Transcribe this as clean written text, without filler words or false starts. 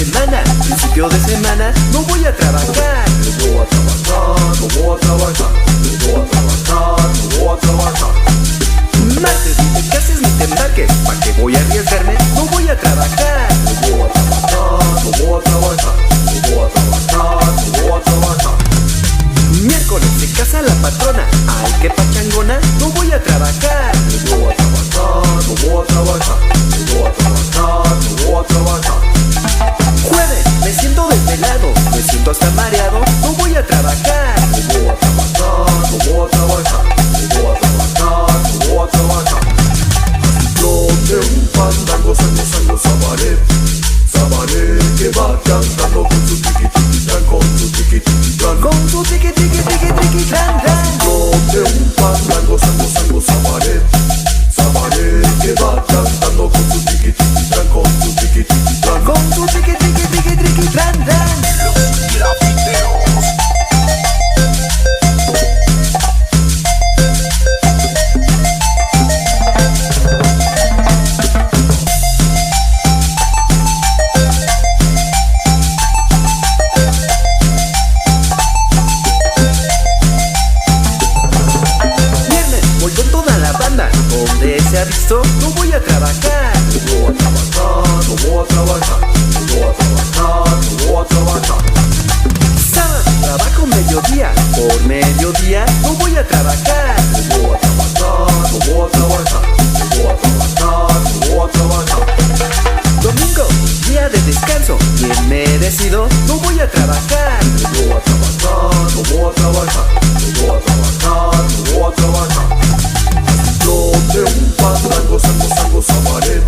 semana, principio de semana, no voy a trabajar. No voy a trabajar, no voy a trabajar, no voy a trabajar, no voy a trabajar. Martes, ni te cases ni te embarques, ¿pa' qué voy a arriesgarme? No voy a trabajar. No voy a trabajar, no voy a trabajar, no voy a trabajar, no voy a trabajar. Miércoles, se casa la patrona, ay qué pachangona, no voy a trabajar. No voy a trabajar, no voy a trabajar, no voy a trabajar, no voy a trabajar. Jueves, me siento desvelado, me siento hasta mareado, no voy a trabajar. No voy a trabajar, no voy a trabajar, no voy a trabajar, no voy a trabajar. Donde un fandango, sango, sabaré, sabaré que va cantando con su tiqui tiqui tran, con su tiqui tiqui tran, Con su tiqui tiqui tiqui tiqui tran tran. donde un fandango, sango, sabaré, sabaré que va cantando con su tiqui tiqui tran, con su tiqui tiqui tran. Con su tiqui tiqui tiqui tiqui tran tran. Los grafiteros. Voy con toda la banda, donde se ha visto, no voy a trabajar. No voy a trabajar, no voy a trabajar, no voy a trabajar, no voy a trabajar. Sábado, trabajo mediodía, por mediodía, no voy a trabajar. No voy a trabajar, no voy a trabajar, no voy a trabajar, no voy a trabajar. Domingo, día de descanso, bien merecido, no voy a trabajar. No voy a trabajar, no voy a trabajar, no voy a trabajar, no voy a trabajar. Donde un fandango, sango, sabaré,